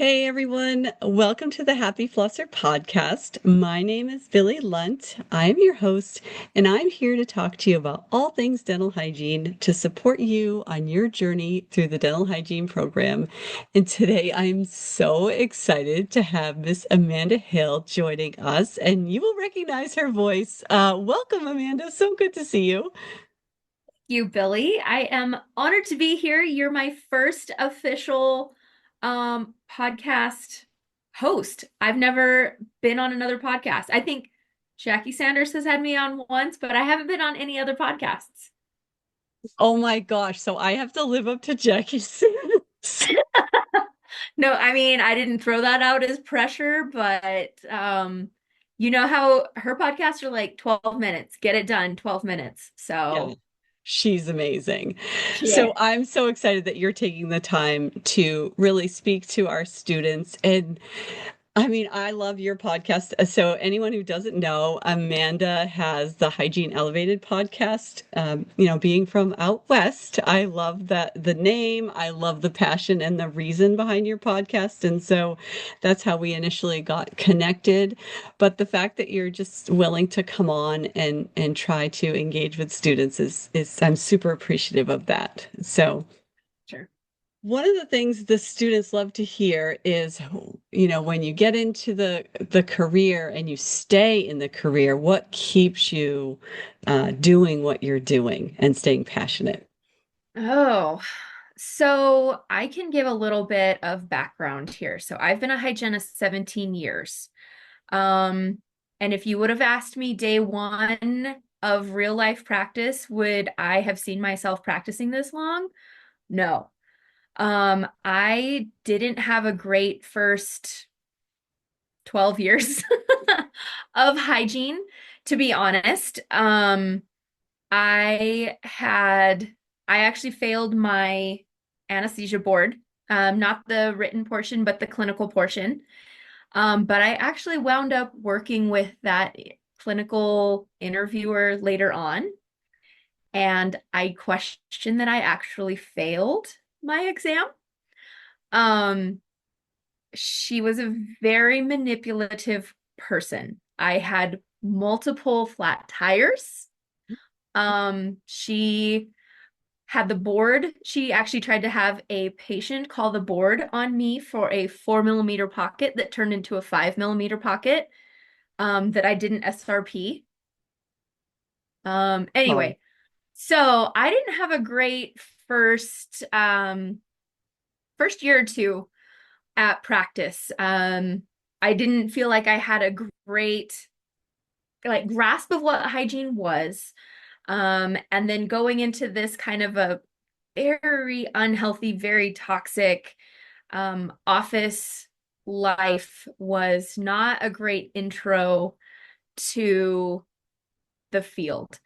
Hey everyone, welcome to the Happy Flosser podcast. My name is Billy Lunt. I'm your host, and I'm here to talk to you about all things dental hygiene to support you on your journey through the dental hygiene program. And today I'm so excited to have Miss Amanda Hale joining us, and you will recognize her voice. Welcome, Amanda. So good to see you. You, Billy. I am honored to be here. You're my first official podcast host. I've never been on another podcast. I think Jackie Sanders has had me on once, but I haven't been on any other podcasts. Oh my gosh, so I have to live up to Jackie's. No, I mean, I didn't throw that out as pressure, but you know how her podcasts are like 12 minutes, get it done, 12 minutes. Yeah. So, She's amazing. yeah. So I'm so excited that you're taking the time to really speak to our students. And I mean, I love your podcast. So anyone who doesn't know, Amanda has the Hygiene Elevated podcast. Being from out west, I love the name. I love the passion and the reason behind your podcast. And so that's how we initially got connected. But the fact that you're just willing to come on and try to engage with students is I'm super appreciative of that. So Sure. one of the things the students love to hear is, when you get into the career and you stay in the career, what keeps you doing what you're doing and staying passionate? Oh, so I can give a little bit of background here. So I've been a hygienist 17 years. Um, and if you would have asked me day one of real life practice, would I have seen myself practicing this long? No. I didn't have a great first 12 years of hygiene, to be honest. I had, I actually failed my anesthesia board, not the written portion, but the clinical portion. But I actually wound up working with that clinical interviewer later on, and I questioned that I actually failed my exam. Um, she was a very manipulative person. I had multiple flat tires. She had the board. She actually tried to have a patient call the board on me for a 4 millimeter pocket that turned into a 5 millimeter pocket that I didn't SRP. Oh, Anyway, so I didn't have a great first first year or two at practice. I didn't feel like I had a great like grasp of what hygiene was. And then going into this kind of a very unhealthy, very toxic office life was not a great intro to the field.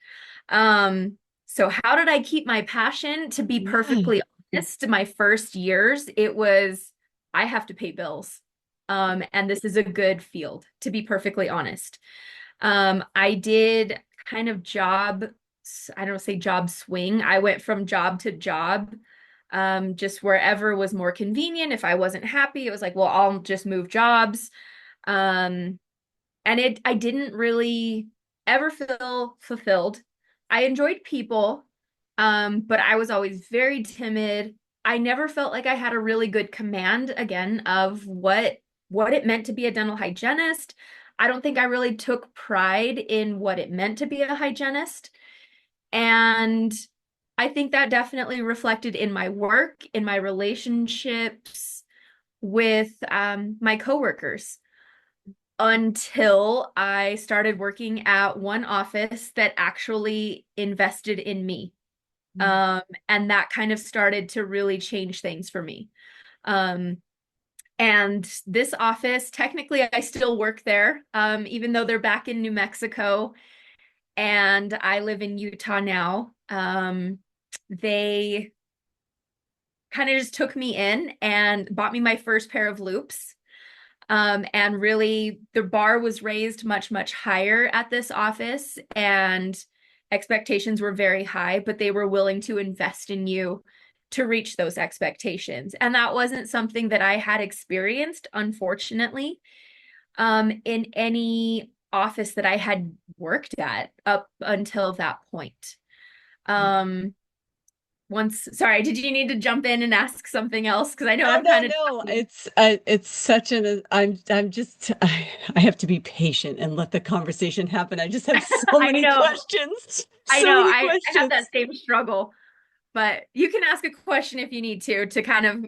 So how did I keep my passion? To be yeah. perfectly honest, my first years, it was I have to pay bills. And this is a good field, to be perfectly honest. I did kind of job, I don't say job swing. I went from job to job, just wherever was more convenient. If I wasn't happy, it was like, well, I'll just move jobs. Um, and I didn't really ever feel fulfilled. I enjoyed people, but I was always very timid. I never felt like I had a really good command again of what it meant to be a dental hygienist. I don't think I really took pride in what it meant to be a hygienist. And I think that definitely reflected in my work, in my relationships with my coworkers until I started working at one office that actually invested in me. And that kind of started to really change things for me. Um, and this office, technically, I still work there, even though they're back in New Mexico and I live in Utah now. They kind of just took me in and bought me my first pair of loops. And really, the bar was raised much, much higher at this office, and expectations were very high, but they were willing to invest in you to reach those expectations. And that wasn't something that I had experienced, unfortunately, in any office that I had worked at up until that point. Um, sorry, did you need to jump in and ask something else? Because I know No, I'm no, kind of no. talking. It's such an I'm just I have to be patient and let the conversation happen. I just have so I many know, questions. I So know, many I have that questions. same struggle, but you can ask a question if you need to kind of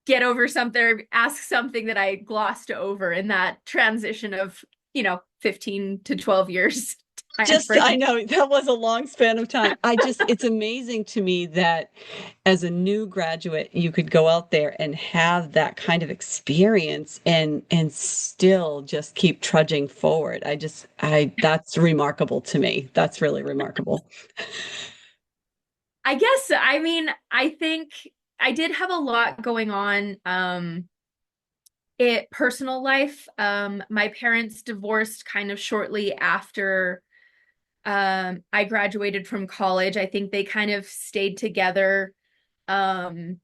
get over something or ask something that I glossed over in that transition of, 15 to 12 years time Just I frame. know that was a long span of time. It's amazing to me that as a new graduate, you could go out there and have that kind of experience and still just keep trudging forward. I that's remarkable to me. That's really remarkable. I guess, I mean, I think I did have a lot going on it personal life. My parents divorced kind of shortly after I graduated from college. I think they kind of stayed together. Um,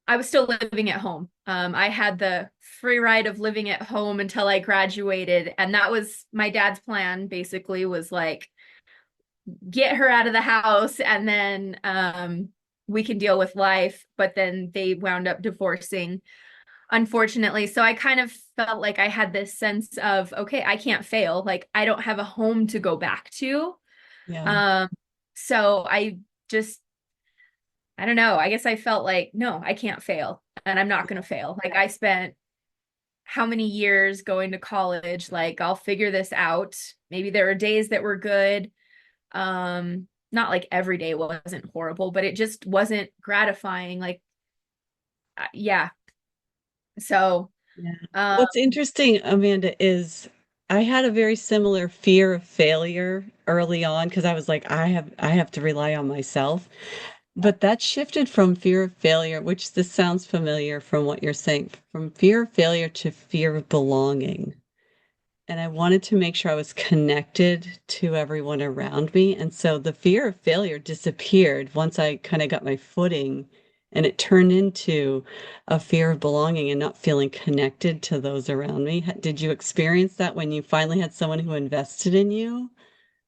I was still living at home. I had the free ride of living at home until I graduated, and that was my dad's plan. Basically, was like get her out of the house, and then we can deal with life. But then they wound up divorcing, unfortunately. So I kind of felt like I had this sense of, okay, I can't fail. Like I don't have a home to go back to. Yeah. Um, so just, I don't know. I guess I felt like, no, I can't fail and I'm not going to fail. Like I spent how many years going to college? Like I'll figure this out. Maybe there were days that were good. Not like every day wasn't horrible, but it just wasn't gratifying. Like, yeah. So, Yeah. um, What's interesting, Amanda, is I had a very similar fear of failure early on because I was like, I have to rely on myself. But that shifted from fear of failure, which this sounds familiar from what you're saying, from fear of failure to fear of belonging. And I wanted to make sure I was connected to everyone around me. And so the fear of failure disappeared once I kind of got my footing, and it turned into a fear of belonging and not feeling connected to those around me. Did you experience that when you finally had someone who invested in you?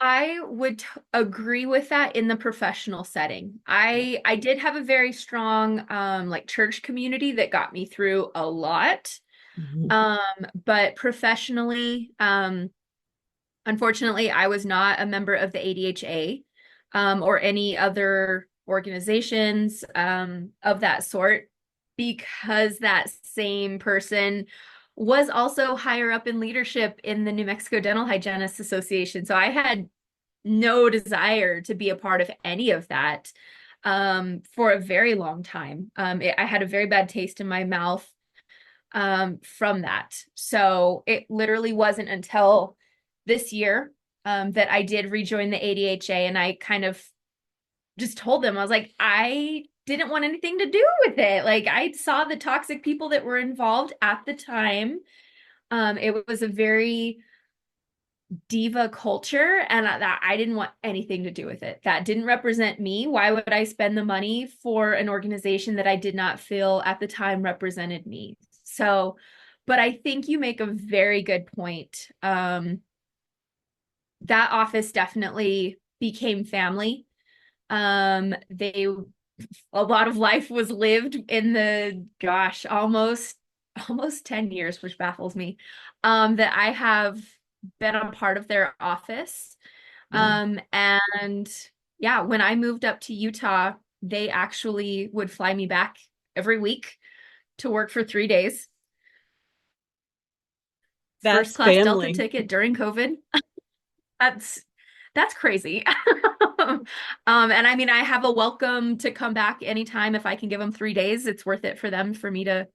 I would agree with that in the professional setting. I did have a very strong like church community that got me through a lot. Mhm. Um, but professionally, unfortunately, I was not a member of the ADHA or any other organizations of that sort because that same person was also higher up in leadership in the New Mexico Dental Hygienists Association. So I had no desire to be a part of any of that for a very long time. I had a very bad taste in my mouth from that. So it literally wasn't until this year that I did rejoin the ADHA, and I kind of just told them, I was like, I didn't want anything to do with it. Like I saw the toxic people that were involved at the time. It was a very diva culture, and that I didn't want anything to do with it. That didn't represent me. Why would I spend the money for an organization that I did not feel at the time represented me? So, but I think you make a very good point. That office definitely became family. They a lot of life was lived in the gosh, almost 10 years, which baffles me. That I have been a part of their office. Yeah. And yeah, when I moved up to Utah, they actually would fly me back every week to work for 3 days. First That's class Delta family. ticket during COVID. That's that's crazy. And I mean, I have a welcome to come back anytime if I can give them 3 days. It's worth it for them for me to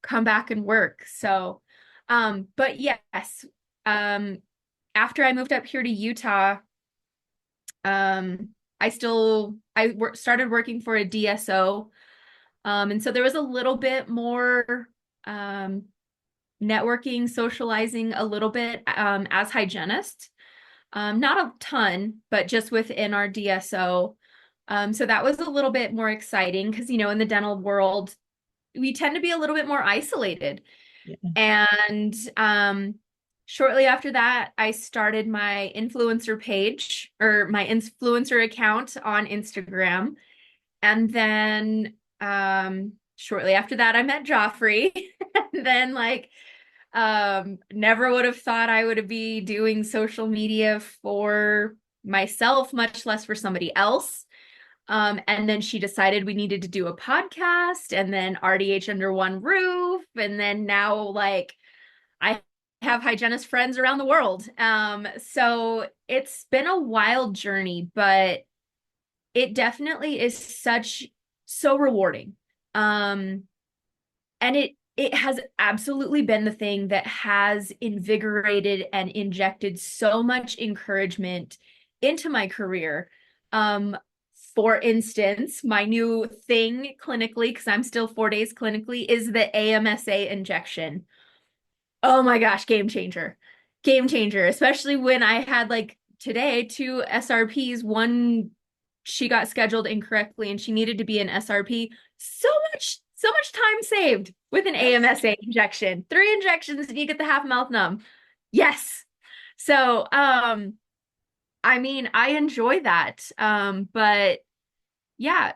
come back and work. So, but yes, um, after I moved up here to Utah, started working for a DSO. And so there was a little bit more um, networking, socializing a little bit as hygienist. Not a ton, but just within our DSO. So that was a little bit more exciting because, in the dental world, we tend to be a little bit more isolated. Yeah. And shortly after that, I started my influencer page or my influencer account on Instagram. And then shortly after that, I met Joffrey. And then never would have thought I would be doing social media for myself, much less for somebody else. And then she decided we needed to do a podcast and then RDH under one roof. And then now, I have hygienist friends around the world. So it's been a wild journey, but it definitely is so rewarding. Um, and it has absolutely been the thing that has invigorated and injected so much encouragement into my career. Um, for instance, my new thing clinically, because I'm still 4 days clinically, is the AMSA injection. Oh my gosh, game changer. Game changer, especially when I had today two SRPs. One, she got scheduled incorrectly and she needed to be an SRP. So much time saved with an AMSA injection. 3 injections and you get the half mouth numb. Yes. So, I mean, I enjoy that. But yeah,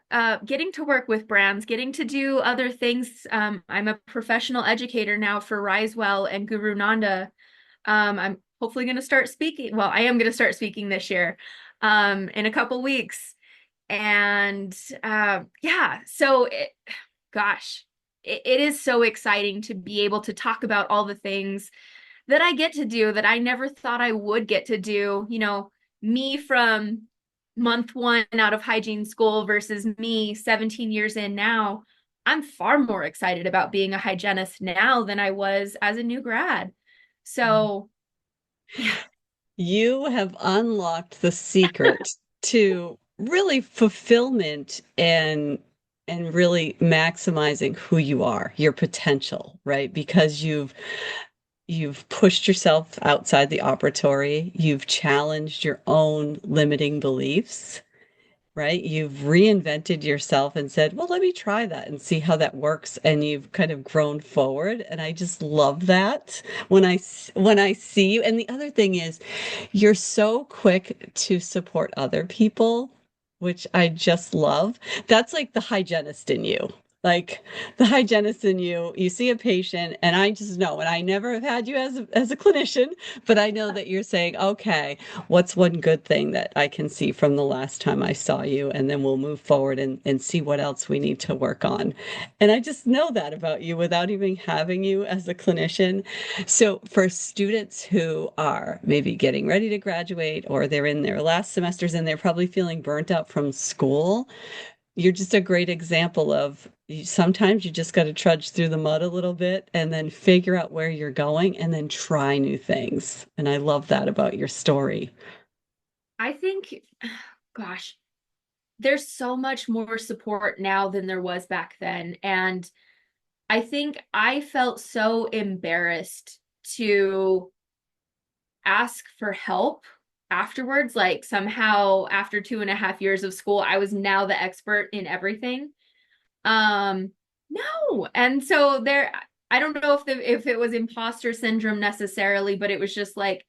getting to work with brands, getting to do other things. I'm a professional educator now for Risewell and Guru Nanda. I'm hopefully going to start speaking. Well, I am going to start speaking this year, in a couple weeks. And yeah, so gosh, it is so exciting to be able to talk about all the things that I get to do that I never thought I would get to do. Me from month one out of hygiene school versus me 17 years in now. I'm far more excited about being a hygienist now than I was as a new grad. So, yeah. You have unlocked the secret to really fulfillment and really maximizing who you are, your potential, right? Because you've pushed yourself outside the operatory, you've challenged your own limiting beliefs, right? You've reinvented yourself and said, well, let me try that and see how that works. And you've kind of grown forward. And I just love that when I see you. And the other thing is, you're so quick to support other people, which I just love. That's like the hygienist in you. Like the hygienist in you see a patient, and I just know, and I never have had you as a clinician, but I know that you're saying, okay, what's one good thing that I can see from the last time I saw you? And then we'll move forward and see what else we need to work on. And I just know that about you without even having you as a clinician. So for students who are maybe getting ready to graduate or they're in their last semesters and they're probably feeling burnt out from school, you're just a great example of sometimes you just got to trudge through the mud a little bit and then figure out where you're going and then try new things. And I love that about your story. I think, gosh, there's so much more support now than there was back then. And I think I felt so embarrassed to ask for help afterwards. Like somehow after 2.5 years of school, I was now the expert in everything. No. And so I don't know if it was imposter syndrome necessarily, but it was just like,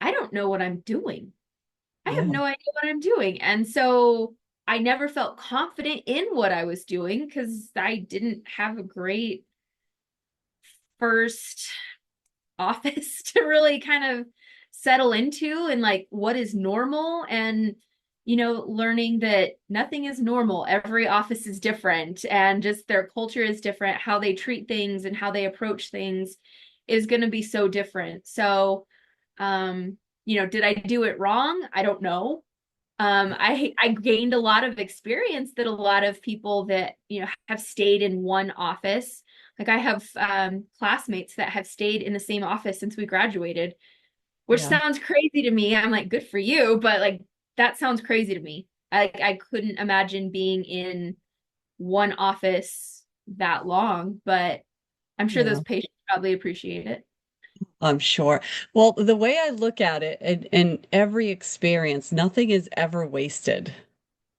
I don't know what I'm doing. I have Yeah. no idea what I'm doing. And so I never felt confident in what I was doing because I didn't have a great first office to really kind of settle into and what is normal and learning that nothing is normal. Every office is different and just their culture is different. How they treat things and how they approach things is going to be so different. So, did I do it wrong? I don't know. I gained a lot of experience that a lot of people that have stayed in one office. Like I have classmates that have stayed in the same office since we graduated, which Yeah. sounds crazy to me. I'm like, good for you, but that sounds crazy to me. I couldn't imagine being in one office that long, but I'm sure those Yeah. patients probably appreciate it. I'm sure. Well, the way I look at it, in every experience, nothing is ever wasted.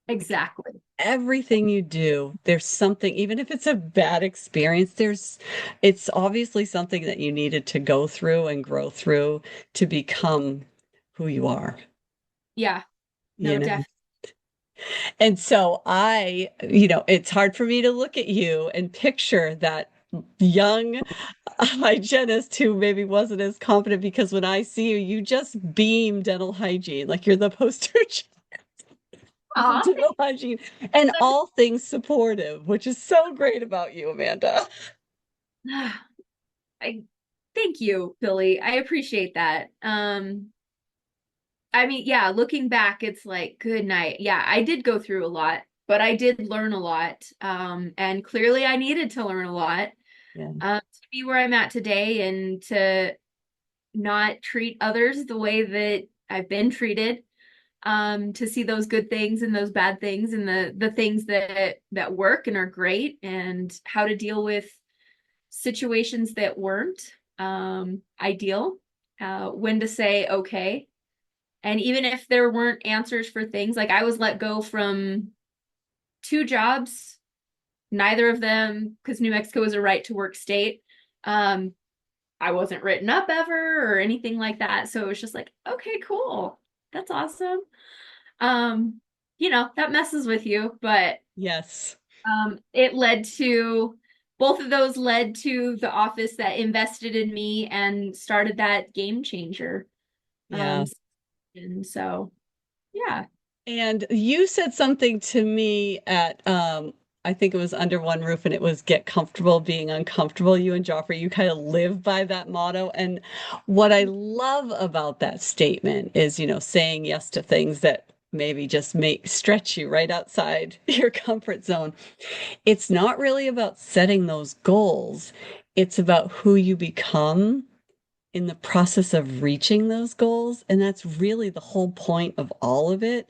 Exactly. Everything you do, there's something, even if it's a bad experience, it's obviously something that you needed to go through and grow through to become who you are, Yeah. you No, know? definitely. And so it's hard for me to look at you and picture that young hygienist who maybe wasn't as confident because when I see you, you just beam dental hygiene. Like you're the poster child of Aw. dental hygiene and all things supportive, which is so great about you, Amanda. I thank you, Billy. I appreciate that. I mean, yeah, looking back, it's like, good night. Yeah, I did go through a lot, but I did learn a lot. And clearly I needed to learn a lot, Yeah. to be where I'm at today and to not treat others the way that I've been treated. To see those good things and those bad things and the things that work and are great and how to deal with situations that weren't ideal, when to say okay. And even if there weren't answers for things, like I was let go from two jobs, neither of them, because New Mexico is a right to work state. Um, I wasn't written up ever or anything like that. So it was just like, okay, cool. That's awesome. Um, that messes with you, but Yes. it led to both of those led to the office that invested in me and started that game changer. Yeah. Um, and so yeah. And you said something to me at I think it was Under One Roof and it was get comfortable being uncomfortable. You and Joffrey, you kind of live by that motto. And what I love about that statement is, saying yes to things that maybe just make stretch you right outside your comfort zone. It's not really about setting those goals. It's about who you become in the process of reaching those goals. And that's really the whole point of all of it.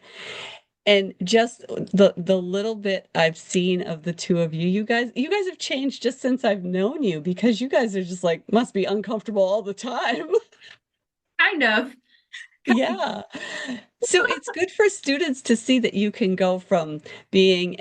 And just the little bit I've seen of the two of you, you guys have changed just since I've known you because you guys are just like must be uncomfortable all the time. Kind of. Yeah. So it's good for students to see that you can go from being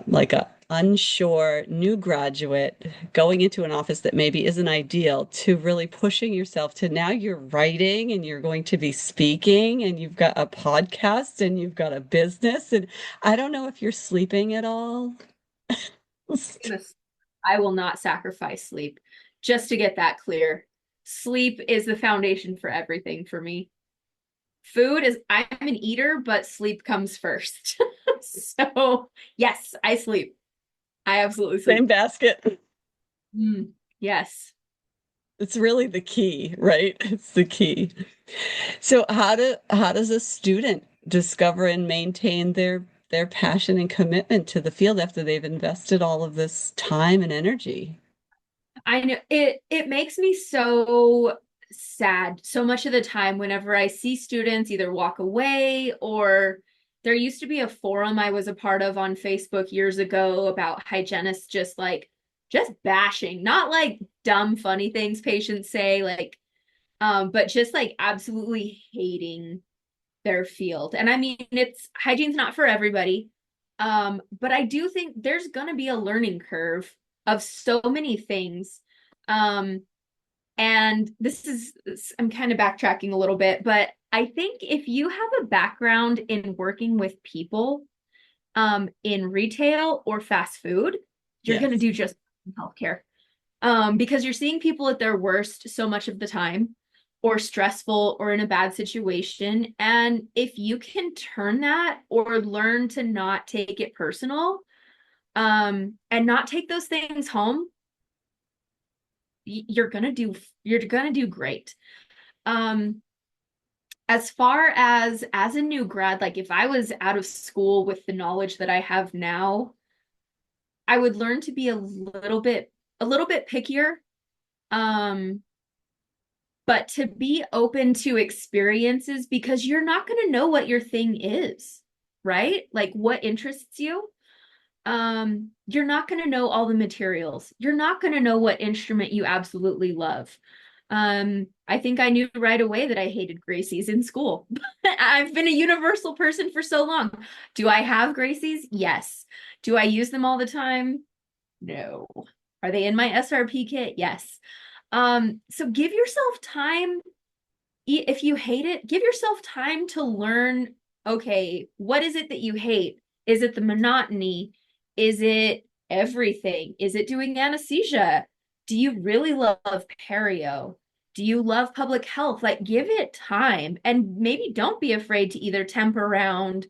like a unsure new graduate going into an office that maybe isn't ideal to really pushing yourself to now you're writing and you're going to be speaking and you've got a podcast and you've got a business. And I don't know if you're sleeping at all. I will not sacrifice sleep. Just to get that clear. Sleep is the foundation for everything for me. Food is, I'm an eater, but sleep comes first. So, yes, I sleep. I absolutely Same sleep. basket. Yes. It's really the key, right? It's the key. So how does a student discover and maintain their passion and commitment to the field after they've invested all of this time and energy? I know it makes me so sad so much of the time whenever I see students either walk away or there used to be a forum I was a part of on Facebook years ago about hygienists just bashing, not like dumb funny things patients say like but just like absolutely hating their field. And I mean it's hygiene's not for everybody. But I do think there's going to be a learning curve of so many things. Um, and I'm kind of backtracking a little bit, but I think if you have a background in working with people, in retail or fast food, you're going to Yes. do just in healthcare. Because you're seeing people at their worst so much of the time, or stressful or in a bad situation. And if you can turn that or learn to not take it personal, and not take those things home, you're gonna do great. Um, as far as a new grad, like if I was out of school with the knowledge that I have now, I would learn to be a little bit pickier. Um, but to be open to experiences because you're not going to know what your thing is, right? Like what interests you. You're not going to know all the materials. You're not going to know what instrument you absolutely love. I think I knew right away that I hated Gracie's in school. I've been a universal person for so long. Do I have Gracie's? Yes. Do I use them all the time? No. Are they in my SRP kit? Yes. So give yourself time. If you hate it, give yourself time to learn, okay, what is it that you hate? Is it the monotony? Is it everything? Is it doing anesthesia? Do you really love perio? Do you love public health? Like, give it time and maybe don't be afraid to either temp around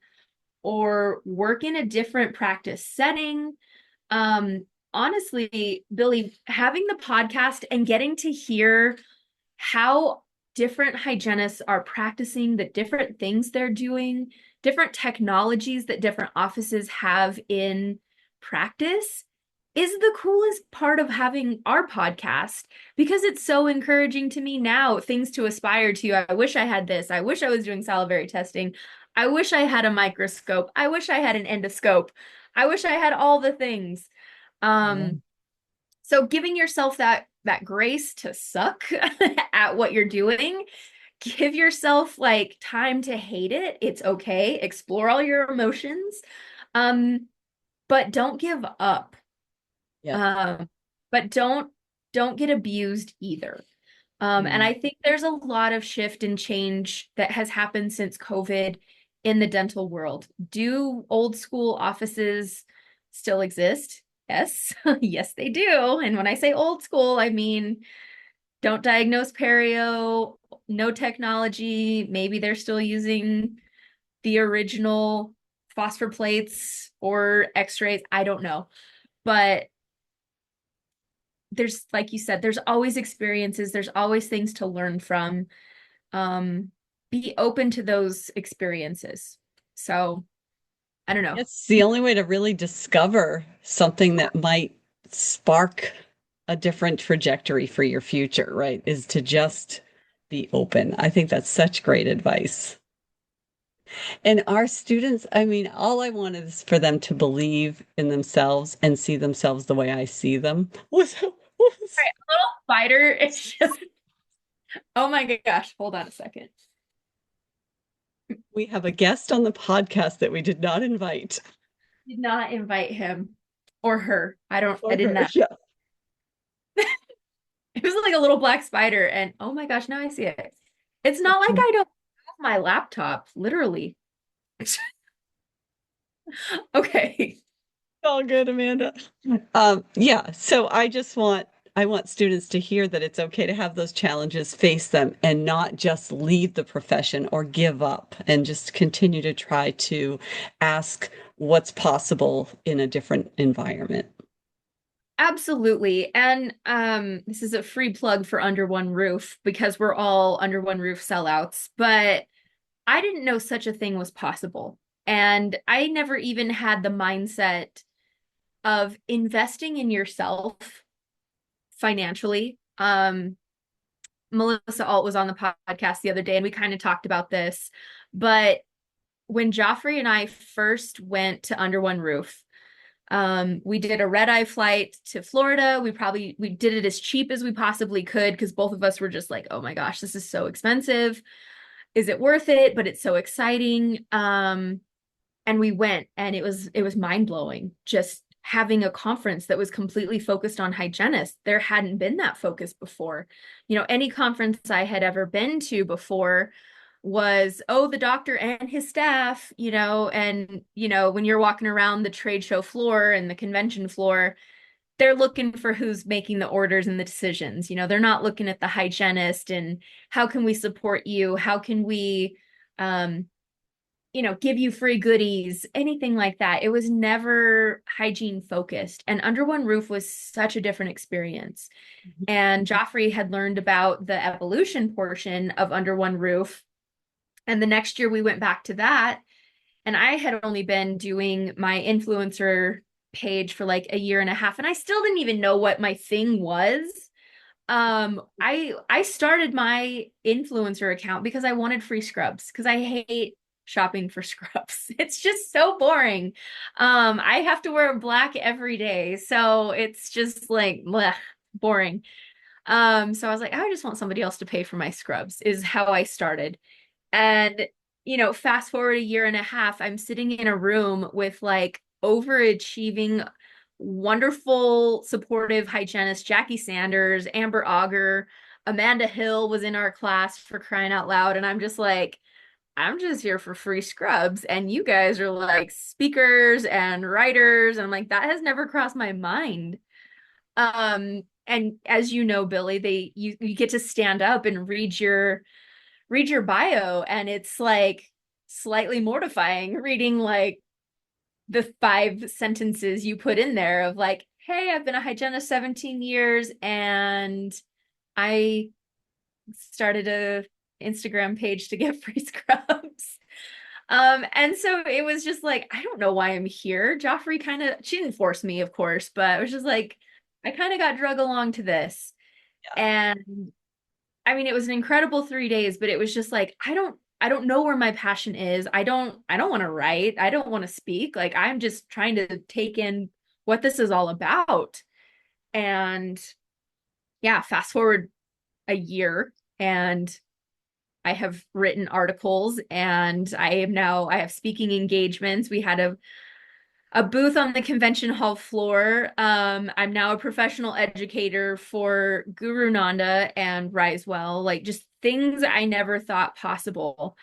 or work in a different practice setting. Honestly, Billy, having the podcast and getting to hear how different hygienists are practicing, the different things they're doing, different technologies that different offices have in practice is the coolest part of having our podcast because it's so encouraging to me now, things to aspire to. I wish I had this. I wish I was doing salivary testing. I wish I had a microscope. I wish I had an endoscope. I wish I had all the things. Yeah. So giving yourself that grace to suck at what you're doing, give yourself like time to hate it. It's okay. Explore all your emotions. Um, but don't give up. Yeah. Um, but don't get abused either. And Mm. I think there's a lot of shift and change that has happened since COVID in the dental world. Do old school offices still exist? Yes, yes, they do. And when I say old school, I mean don't diagnose perio, no technology. Maybe they're still using the original phosphor plates or x-rays. I don't know. But there's, like you said, there's always experiences, there's always things to learn from. Um, be open to those experiences. So I don't know. It's the only way to really discover something that might spark a different trajectory for your future, right? Is to just be open. I think that's such great advice. And our students, I mean, all I wanted is for them to believe in themselves and see themselves the way I see them. Little spider, it's just, oh my gosh, hold on a second. We have a guest on the podcast that we did not invite. Did not invite him or her. I Or did her, not. yeah. It was like a little black spider, and oh my gosh, now I see it. It's not like I don't have my laptop, literally. Okay. All good, Amanda. Yeah, so I want students to hear that it's okay to have those challenges, face them, and not just leave the profession or give up, and just continue to try to ask what's possible in a different environment. Absolutely. And this is a free plug for Under One Roof because we're all Under One Roof sellouts, but I didn't know such a thing was possible. And I never even had the mindset of investing in yourself financially. Melissa Alt was on the podcast the other day and we kind of talked about this. But when Joffrey and I first went to Under One Roof, we did a red eye flight to Florida. We did it as cheap as we possibly could because both of us were just like, oh my gosh, this is so expensive. Is it worth it? But it's so exciting. And we went and it was mind-blowing just having a conference that was completely focused on hygienists. There hadn't been that focus before. Any conference I had ever been to before was, oh, the doctor and his staff, and when you're walking around the trade show floor and the convention floor, they're looking for who's making the orders and the decisions. They're not looking at the hygienist and how can we support you? How can we give you free goodies, anything like that. It was never hygiene focused. And Under One Roof was such a different experience. And Joffrey had learned about the evolution portion of Under One Roof. And the next year we went back to that. And I had only been doing my influencer page for like a year and a half. And I still didn't even know what my thing was. I started my influencer account because I wanted free scrubs because I hate shopping for scrubs. It's just so boring. I have to wear black every day, so it's just like blech, boring. So I was like, I just want somebody else to pay for my scrubs, is how I started. And, fast forward a year and a half, I'm sitting in a room with like overachieving, wonderful, supportive hygienist Jackie Sanders, Amber Auger, Amanda Hill was in our class, for crying out loud. And I'm just like, I'm just here for free scrubs. And you guys are like speakers and writers. And I'm like, that has never crossed my mind. And as you know, Billy, you get to stand up and read your bio, and it's like slightly mortifying reading like the 5 sentences you put in there of like, hey, I've been a hygienist 17 years and I started a Instagram page to get free scrubs. And so it was just like, I don't know why I'm here. Joffrey she didn't force me, of course, but it was just like, I kind of got drug along to this. And I mean, it was an incredible 3 days, but it was just like, I don't know where my passion is. I don't want to write. I don't want to speak. Like, I'm just trying to take in what this is all about. And yeah, fast forward a year, and I have written articles, and I have speaking engagements. We had a booth on the convention hall floor. I'm now a professional educator for Guru Nanda and Risewell, like just things I never thought possible.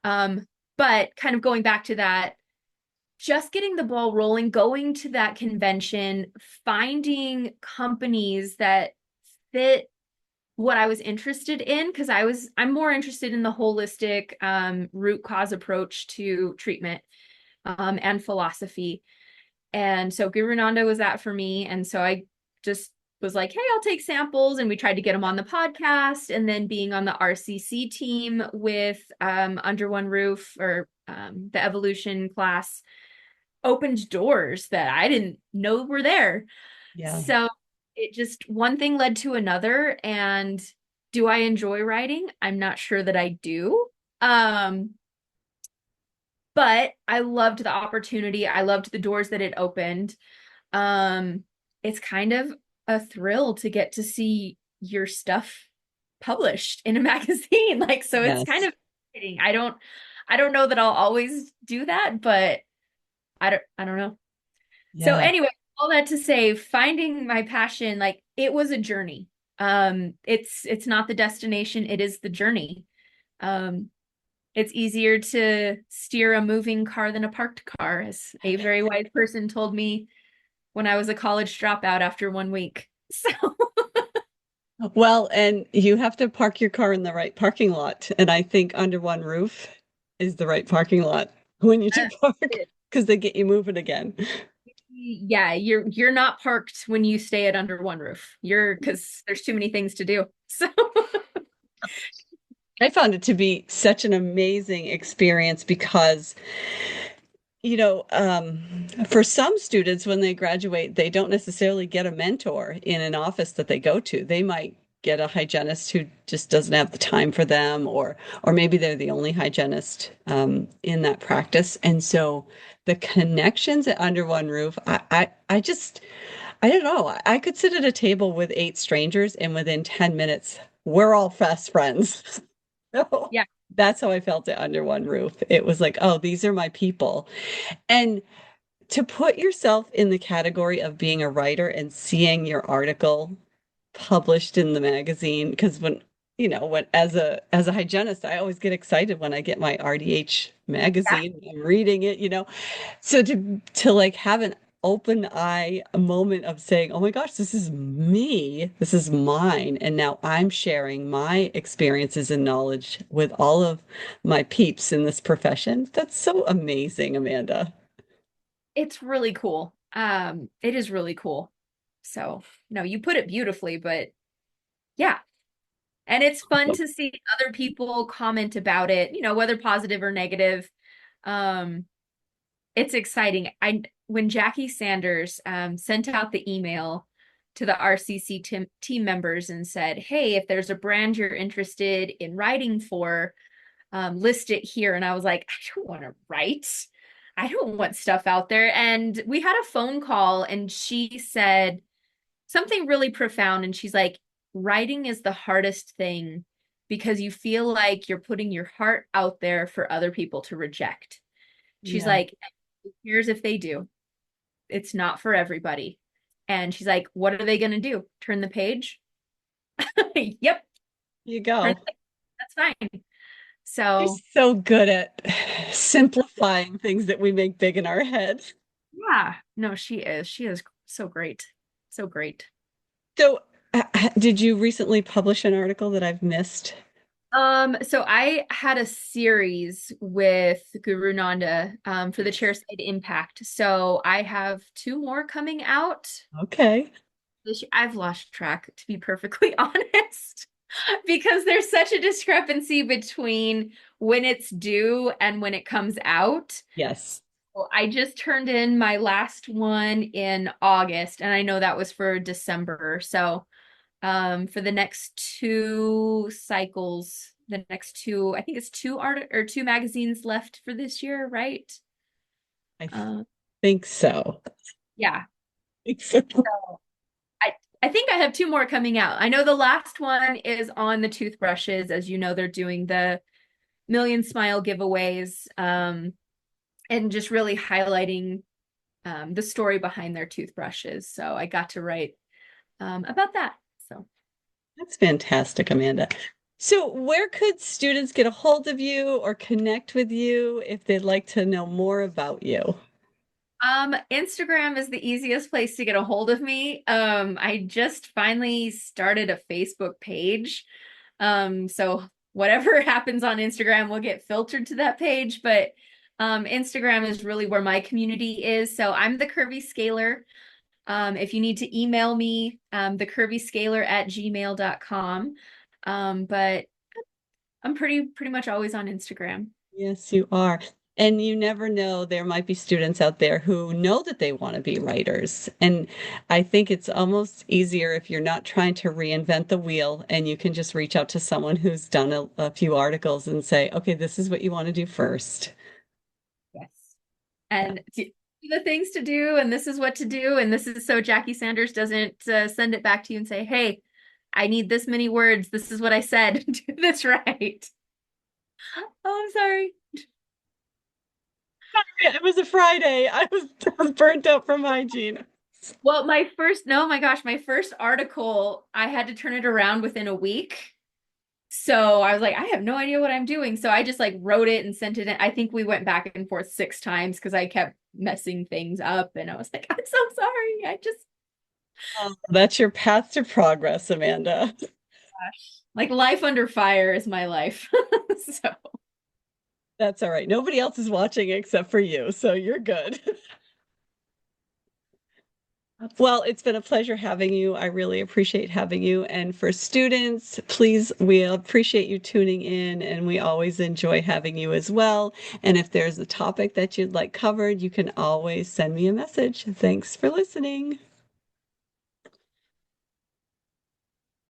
Um, but kind of going back to that, just getting the ball rolling, going to that convention, finding companies that fit what I was interested in, because I'm more interested in the holistic root cause approach to treatment and philosophy. And so Guru Nanda was that for me. And so I just was like, hey, I'll take samples. And we tried to get them on the podcast. And then being on the RCC team with Under One Roof, or the evolution class, opened doors that I didn't know were there. Yeah. So it just, one thing led to another. And do I enjoy writing? I'm not sure that I do. Um, but I loved the opportunity. I loved the doors that it opened. Um, it's kind of a thrill to get to see your stuff published in a magazine. Like, so it's kind Yes. of exciting. I don't know that I'll always do that, but I don't know. So Yeah. anyway, all that to say, finding my passion, like it was a journey. It's not the destination, it is the journey. Um, it's easier to steer a moving car than a parked car, as a very wise person told me when I was a college dropout after 1 week. So Well, and you have to park your car in the right parking lot. And I think Under One Roof is the right parking lot when you do park, because they get you moving again. yeah, you're not parked when you stay at Under One Roof. You're because there's too many things to do. So I found it to be such an amazing experience because, for some students, when they graduate, they don't necessarily get a mentor in an office that they go to. They might get a hygienist who just doesn't have the time for them, or maybe they're the only hygienist in that practice. And so the connections at Under One Roof, I don't know. I could sit at a table with 8 strangers, and within 10 minutes, we're all fast friends. So yeah, that's how I felt it Under One Roof. It was like, oh, these are my people. And to put yourself in the category of being a writer and seeing your article published in the magazine, because when as a hygienist, I always get excited when I get my RDH yeah, magazine. I'm reading it, so to like have an open eye moment of saying, "Oh my gosh, this is me. This is mine." And now I'm sharing my experiences and knowledge with all of my peeps in this profession. That's so amazing, Amanda. it's really cool. It is really cool. So, no, you put it beautifully, but yeah. And it's fun to see other people comment about it, whether positive or negative. Um, it's exciting. When Jackie Sanders sent out the email to the RCC team members and said, "Hey, if there's a brand you're interested in writing for, list it here." And I was like, I don't want to write. I don't want stuff out there. And we had a phone call, and she said something really profound. And she's like, writing is the hardest thing because you feel like you're putting your heart out there for other people to reject. She's Yeah. like, here's if they do. It's not for everybody. And she's like, what are they going to do? Turn the page? Yep. You Turn go. the, that's fine. You're So, so good at simplifying things that we make big in our heads. yeah. No, she is. She is so great. So great. So, did you recently publish an article that I've missed? So I had a series with Guru Nanda for the Chairside Impact. So I have two more coming out Okay. this year. I've lost track, to be perfectly honest, because there's such a discrepancy between when it's due and when it comes out. Yes. Well, I just turned in my last one in August, and I know that was for December. So for the next two cycles, the next two, I think it's two art or two magazines left for this year, right? I Uh, think so. yeah. I think so. So I I think I have two more coming out. I know the last one is on the toothbrushes. As you know, they're doing the Million Smile giveaways, and just really highlighting the story behind their toothbrushes. So I got to write about that. So That's fantastic, Amanda. So, where could students get a hold of you or connect with you if they'd like to know more about you? Instagram is the easiest place to get a hold of me. I just finally started a Facebook page. So whatever happens on Instagram will get filtered to that page, but Instagram is really where my community is. So I'm the Curvy Scaler. If you need to email me, thecurvyscaler@gmail.com. But I'm pretty much always on Instagram. Yes, you are. And you never know, there might be students out there who know that they want to be writers. And I think it's almost easier if you're not trying to reinvent the wheel and you can just reach out to someone who's done a few articles and say, okay, this is what you want to do first. Yes. Yeah. And the things to do, and this is what to do, and this is so Jackie Sanders doesn't send it back to you and say, "Hey, I need this many words. This is what I said. Do this right." Oh, I'm sorry. It was a Friday. I was burnt out from hygiene. Well, my first, no, my gosh, my first article, I had to turn it around within a week. So I was like, I have no idea what I'm doing. So I just like wrote it and sent it in. I think we went back and forth 6 times because I kept messing things up. And I was like, I'm so sorry. I just, Oh, that's your path to progress, Amanda. like life under fire is my life. So That's all right. Nobody else is watching except for you, so you're good. Well, it's been a pleasure having you. I really appreciate having you. And for students, please, we appreciate you tuning in, and we always enjoy having you as well. And if there's a topic that you'd like covered, you can always send me a message. Thanks for listening.